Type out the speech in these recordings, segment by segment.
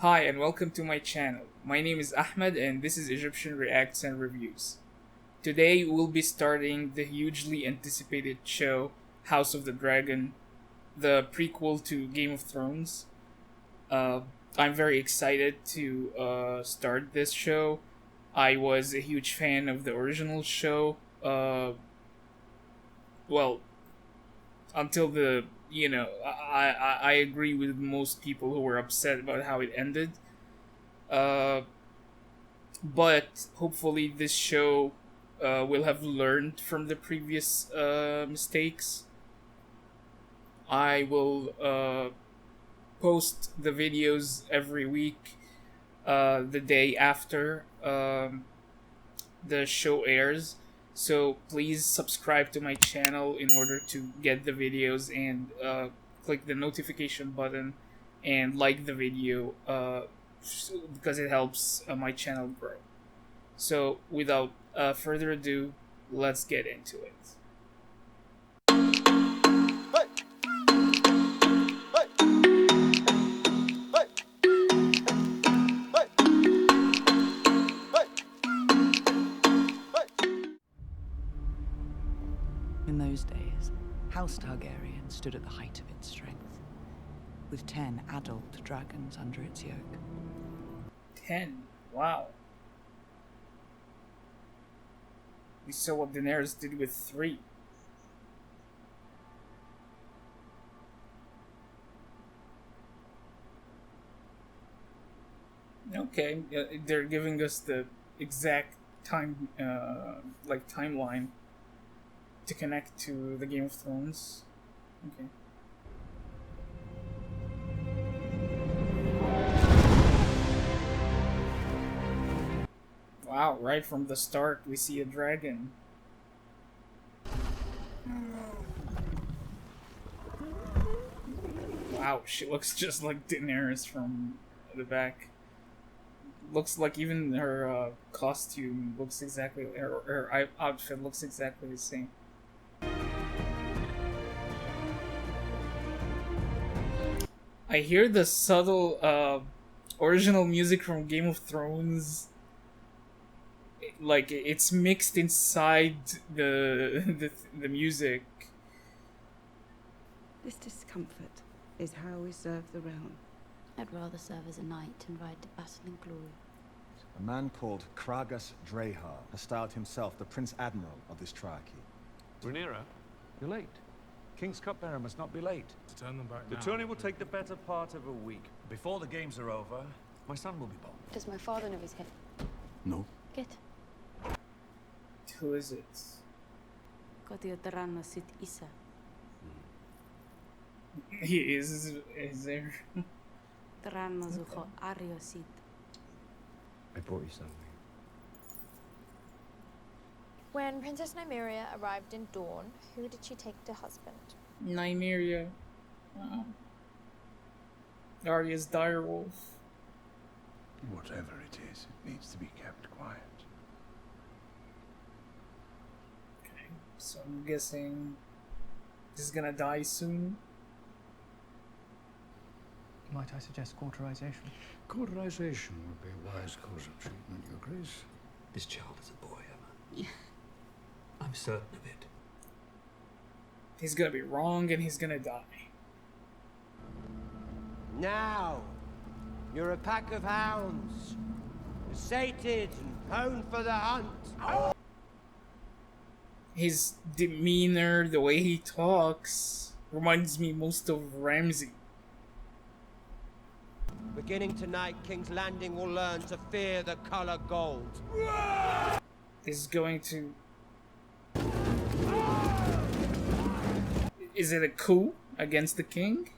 Hi and welcome to my channel. My name is Ahmed and this is Egyptian Reacts and Reviews. Today we'll be starting the hugely anticipated show House of the Dragon, the prequel to Game of Thrones. I'm very excited to start this show. I was a huge fan of the original show. Well, until I agree with most people who were upset about how it ended. But hopefully this show will have learned from the previous mistakes. I will post the videos every week, the day after the show airs. So please subscribe to my channel in order to get the videos and click the notification button and like the video because it helps my channel grow. So without further ado, let's get into it. In those days, House Targaryen stood at the height of its strength, with 10 adult dragons under its yoke. 10. Wow. We saw what Daenerys did with 3. Okay, they're giving us the exact timeline to connect to the Game of Thrones. Okay. Wow, right from the start we see a dragon. Wow, she looks just like Daenerys from the back. Looks like even her costume looks exactly, her outfit looks exactly the same. I hear the subtle original music from Game of Thrones. Like it's mixed inside the music. This discomfort is how we serve the realm. I'd rather serve as a knight and ride to battle in glory. A man called Kragas Drago has styled himself the Prince Admiral of this triarchy. Rhaenyra, you're late. King's cupbearer must not be late. To turn them back The now. tourney will take the better part of a week. Before the games are over, my son will be born. Does my father know he's here? No. Good. Who is it? Sit Isa. He is there. Ariosit. I brought you something. When Princess Nymeria arrived in Dawn, who did she take to husband? Nymeria. Arya's direwolf. Whatever it is, it needs to be kept quiet. Okay, so I'm guessing this is gonna die soon. Might I suggest cauterization? Cauterization would be a wise course of treatment, Your Grace. This child is a boy, Emma. I'm certain of it. He's gonna be wrong and he's gonna die. Now, you're a pack of hounds, sated and honed for the hunt. His demeanor, the way he talks, reminds me most of Ramsay. Beginning tonight, King's Landing will learn to fear the color gold. Is going to... Is it a coup against the king?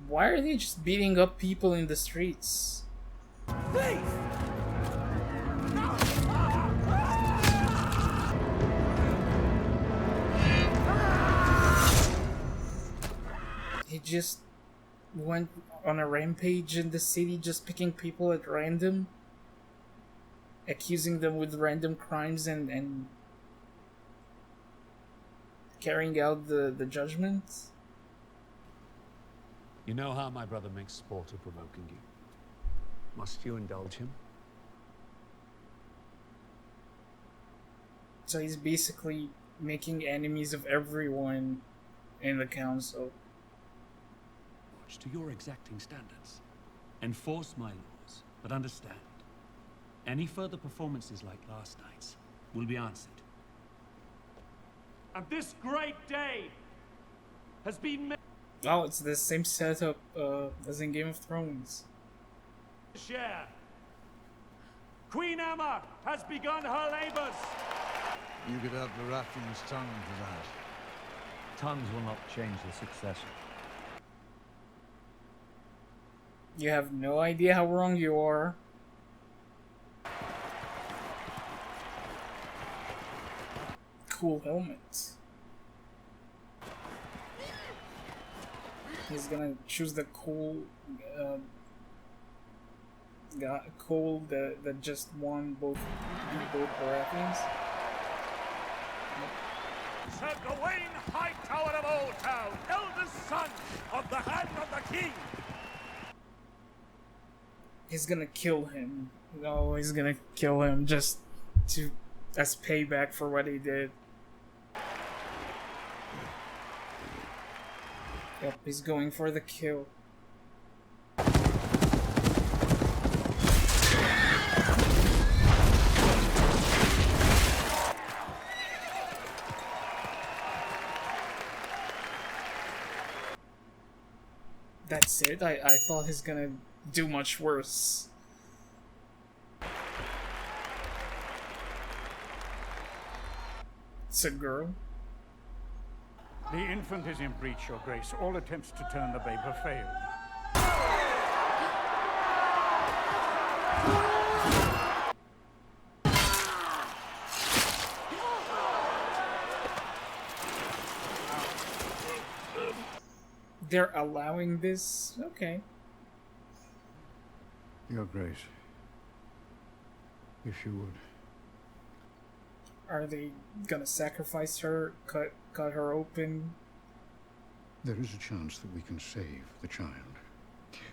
Why are they just beating up people in the streets? He just went on a rampage in the city, just picking people at random, accusing them with random crimes and carrying out the judgment. You know how my brother makes sport of provoking you. Must you indulge him? So he's basically making enemies of everyone in the council. To your exacting standards. Enforce my laws, but understand, any further performances like last night's will be answered. And this great day has been made. Oh, it's the same setup as in Game of Thrones. Share. Queen Emma has begun her labors. You could have the Baratheon's tongue for that. Tongues will not change the succession. You have no idea how wrong you are. Cool helmet. He's gonna choose the cool that just won both Baratheons. Sir Gawain, High Tower of Old Town, eldest son of the Hand of the King. He's gonna kill him. No, he's gonna kill him just as payback for what he did. Yep, he's going for the kill. That's it? I thought he's gonna do much worse. It's a girl. The infant is in breach, Your Grace. All attempts to turn the babe have failed. They're allowing this? Okay. Your Grace, if you would. Are they gonna sacrifice her, cut her open? There is a chance that we can save the child.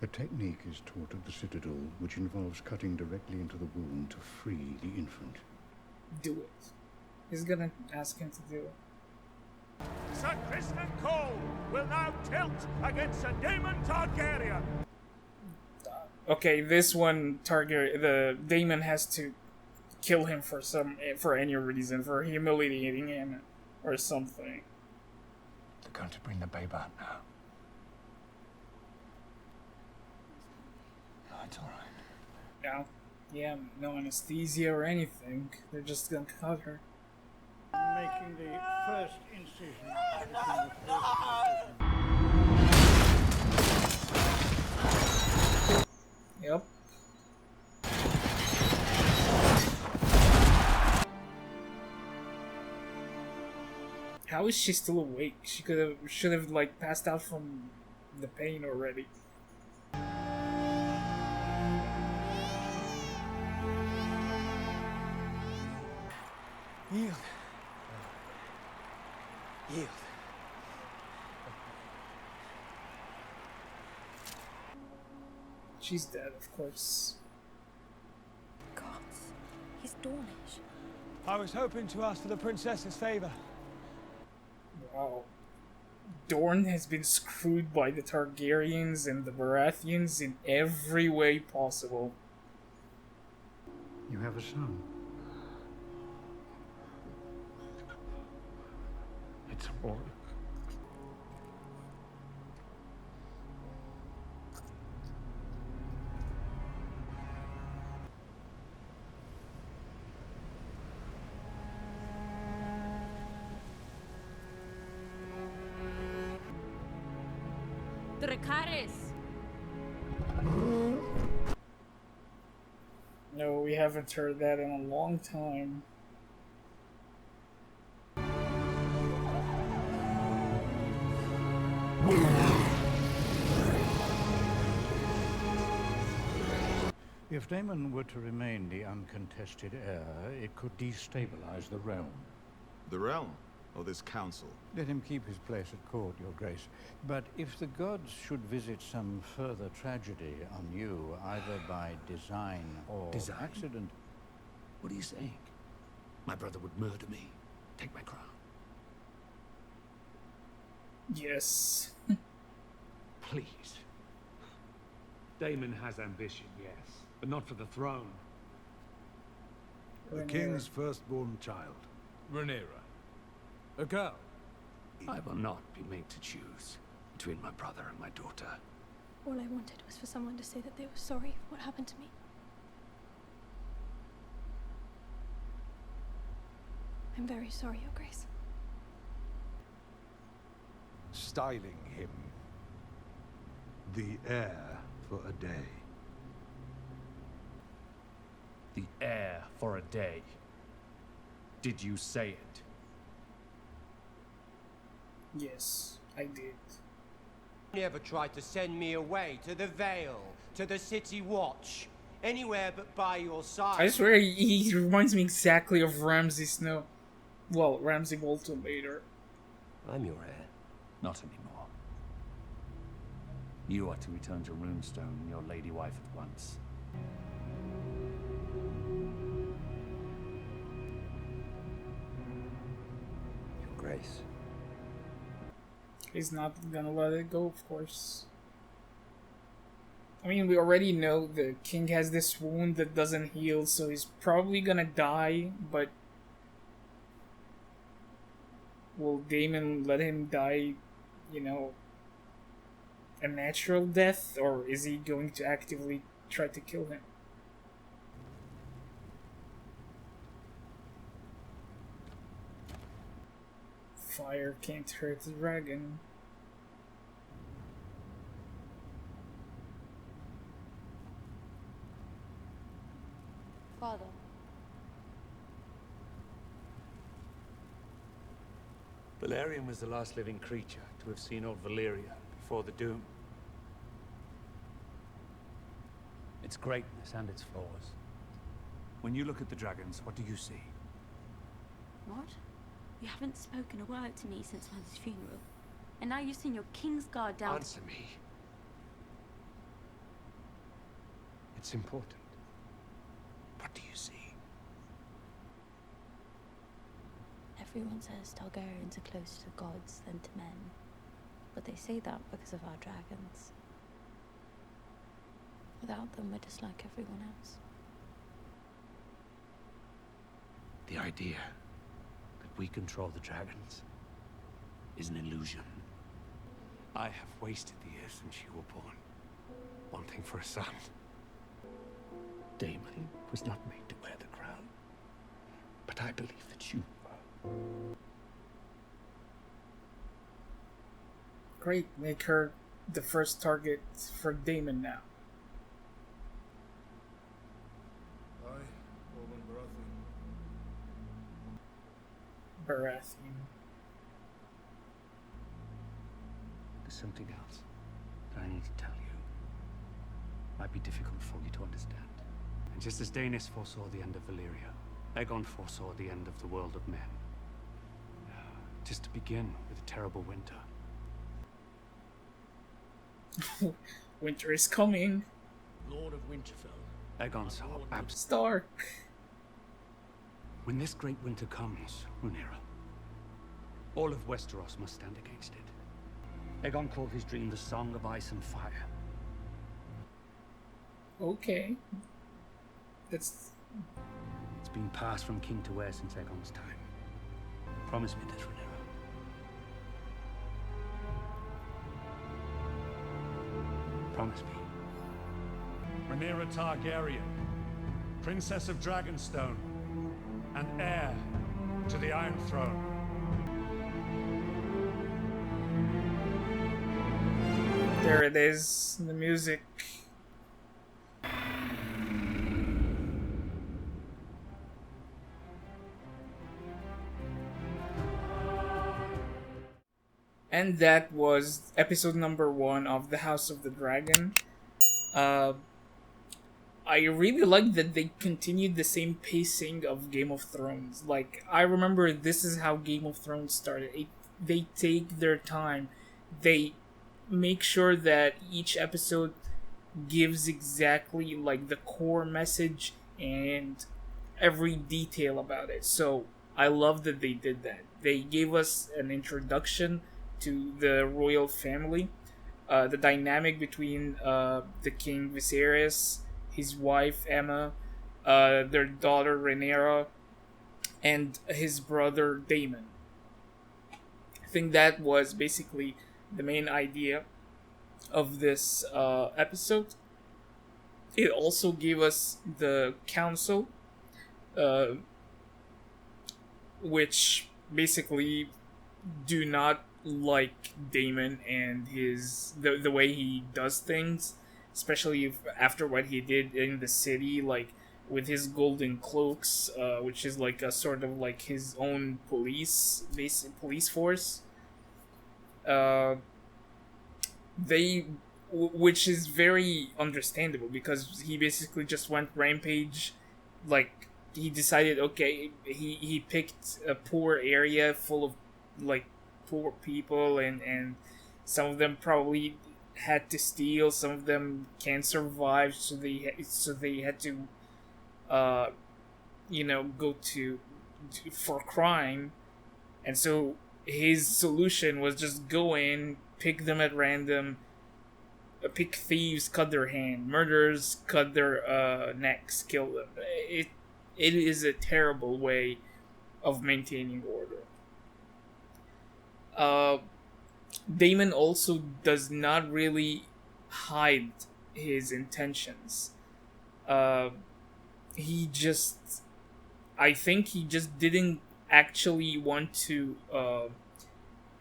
A technique is taught at the Citadel which involves cutting directly into the womb to free the infant. Do it. He's gonna ask him to do it. Sir Kristen Cole will now tilt against Sir Daemon Targaryen. Okay, this one the Daemon has to kill him for any reason, for humiliating him or something. They're going to bring the babe out now. No, it's all right. Yeah, yeah, no anesthesia or anything. They're just gonna cut her. Making the first incision. Yep. How is she still awake? She should have like passed out from the pain already. Yield. Yield. She's dead, of course. Gods, he's Dornish. I was hoping to ask for the princess's favor. Wow. Dorne has been screwed by the Targaryens and the Baratheons in every way possible. You have a son. It's a boy. Dracarys! No, we haven't heard that in a long time. If Daemon were to remain the uncontested heir, it could destabilize the realm. The realm? or this council? Let him keep his place at court, Your Grace. But if the gods should visit some further tragedy on you, either by design or accident... What are you saying? My brother would murder me. Take my crown. Yes. Please. Daemon has ambition, yes, but not for the throne. The king's firstborn child, Rhaenyra. A girl. I will not be made to choose between my brother and my daughter. All I wanted was for someone to say that they were sorry for what happened to me. I'm very sorry, Your Grace. Styling him the heir for a day. The heir for a day. Did you say it? Yes, I did. You ever tried to send me away to the Vale, to the City Watch, anywhere but by your side? I swear he reminds me exactly of Ramsay Snow. Well, Ramsay Bolton later. I'm your heir. Not anymore. You are to return to Runestone and your lady wife at once. Your Grace. He's not gonna let it go, of course. I mean, we already know the king has this wound that doesn't heal, so he's probably gonna die, but... will Daemon let him die, you know, a natural death, or is he going to actively try to kill him? Fire can't hurt the dragon. Father. Valerian was the last living creature to have seen old Valyria before the Doom. Its greatness and its flaws. When you look at the dragons, what do you see? What? You haven't spoken a word to me since Mother's funeral. And now you've seen your king's guard down. Answer me. It's important. What do you see? Everyone says Targaryens are closer to gods than to men. But they say that because of our dragons. Without them, we're just like everyone else. The idea that we control the dragons is an illusion. I have wasted the years since you were born, wanting for a son. Daemon was not made to wear the crown, but I believe that you were. Great, make her the first target for Daemon now. Baratheon. There's something else that I need to tell you. Might be difficult for you to understand. And just as Daenerys foresaw the end of Valyria, Aegon foresaw the end of the world of men. Just to begin with a terrible winter. Winter is coming. Lord of Winterfell. Aegon saw Stark. When this great winter comes, Rhaenyra, all of Westeros must stand against it. Aegon called his dream the Song of Ice and Fire. Okay. That's... It's been passed from king to heir since Aegon's time. Promise me this, Rhaenyra. Promise me. Rhaenyra Targaryen, Princess of Dragonstone, and heir to the Iron Throne. There it is, the music. And that was episode number 1 of The House of the Dragon. I really like that they continued the same pacing of Game of Thrones. Like, I remember this is how Game of Thrones started. They take their time. They make sure that each episode gives exactly like the core message and every detail about it. So I love that they did that. They gave us an introduction to the royal family, the dynamic between the King Viserys, his wife Emma, their daughter Rhaenyra, and his brother Daemon. I think that was basically the main idea of this episode. It also gave us the council, which basically do not like Daemon and the way he does things, especially after what he did in the city, like with his golden cloaks, which is like a sort of like his own police force. Which is very understandable because he basically just went rampage. Like, he decided, okay, he picked a poor area full of like poor people, and some of them probably had to steal, some of them can't survive, so they had to go to for crime. And so his solution was just go in, pick them at random, pick thieves, cut their hand, murderers, cut their necks, kill them. It is a terrible way of maintaining order. Daemon also does not really hide his intentions. I think he just didn't actually want to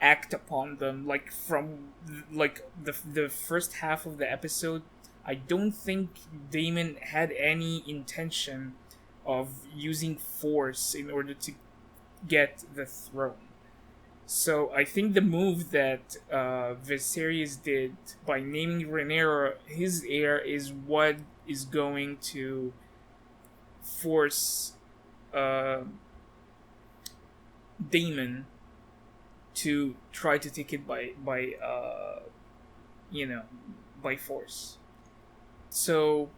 act upon them. Like, from the first half of the episode, I don't think Daemon had any intention of using force in order to get the throne. So I think the move that Viserys did by naming Rhaenyra his heir is what is going to force Daemon to try to take it by force. So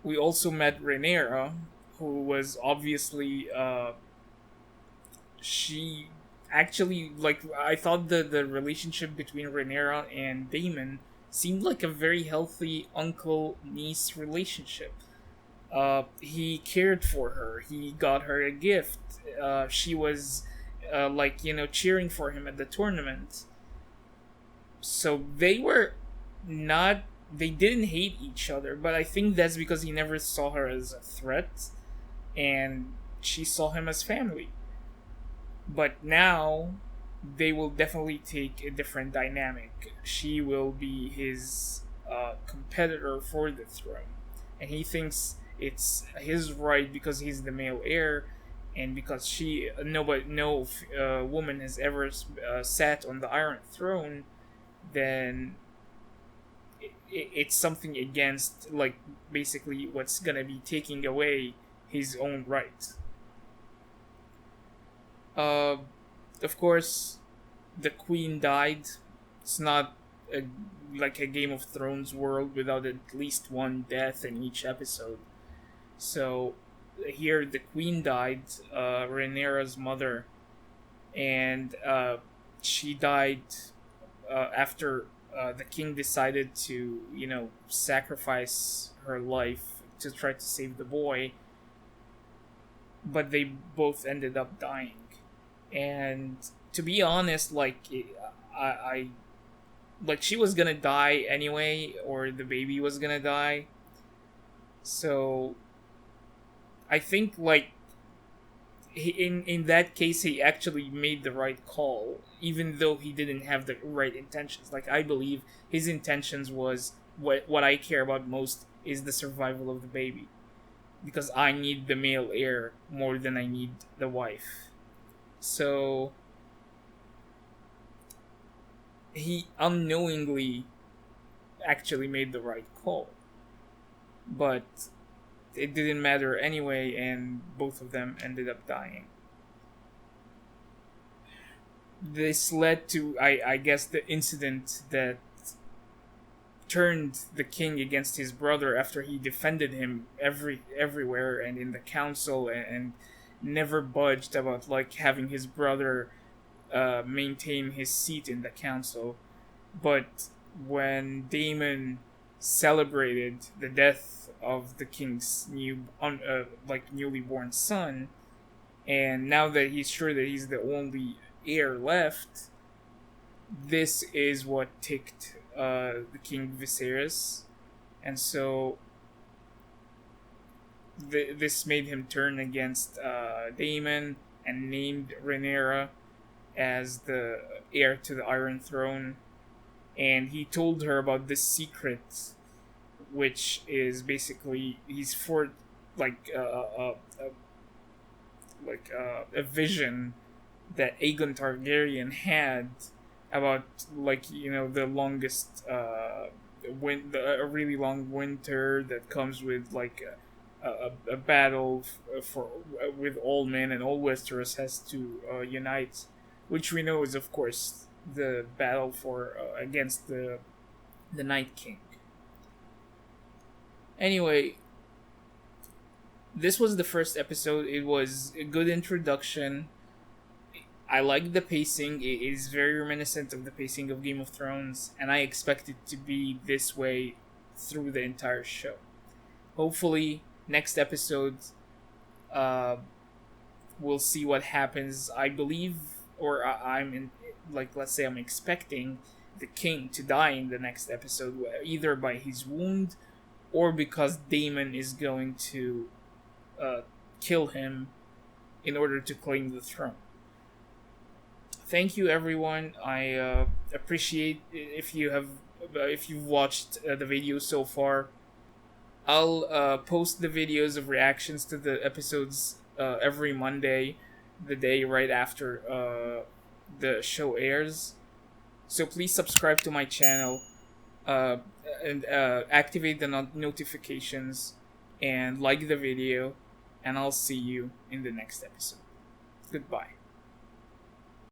we also met Rhaenyra, who was obviously she actually, like, I thought the relationship between Rhaenyra and Daemon seemed like a very healthy uncle-niece relationship. He cared for her. He got her a gift. She was cheering for him at the tournament. So they didn't hate each other, but I think that's because he never saw her as a threat, and she saw him as family. But now they will definitely take a different dynamic. She will be his competitor for the throne, and he thinks it's his right because he's the male heir, and because no woman has ever sat on the Iron Throne. Then it's something against, like, basically what's gonna be taking away his own right. Of course, the queen died. It's not like a Game of Thrones world without at least one death in each episode. So here the queen died, Rhaenyra's mother, and she died after the king decided to, sacrifice her life to try to save the boy. But they both ended up dying. And to be honest, I she was gonna die anyway, or the baby was gonna die. So I think, in that case, he actually made the right call, even though he didn't have the right intentions. Like, I believe his intentions was what I care about most is the survival of the baby, because I need the male heir more than I need the wife. So he unknowingly actually made the right call. but it didn't matter anyway, and both of them ended up dying. This led to, I guess, the incident that turned the king against his brother after he defended him everywhere and in the council, and never budged about like having his brother maintain his seat in the council. But when Daemon celebrated the death of the king's newly born son, and now that he's sure that he's the only heir left, this is what ticked the King Viserys, and so this made him turn against Daemon and named Rhaenyra as the heir to the Iron Throne. And he told her about this secret, which is basically he's for a vision that Aegon Targaryen had about the longest a really long winter that comes with a battle with all men, and all Westeros has to unite, which we know is of course the battle for against the Night King. Anyway, this was the first episode. It was a good introduction. I like the pacing. It is very reminiscent of the pacing of Game of Thrones, and I expect it to be this way through the entire show. Hopefully, next episode, we'll see what happens. I believe, or let's say I'm expecting the king to die in the next episode, either by his wound or because Daemon is going to kill him in order to claim the throne. Thank you, everyone. I appreciate if you've watched the video so far. I'll post the videos of reactions to the episodes every Monday, the day right after the show airs. So please subscribe to my channel and activate the notifications and like the video, and I'll see you in the next episode. Goodbye.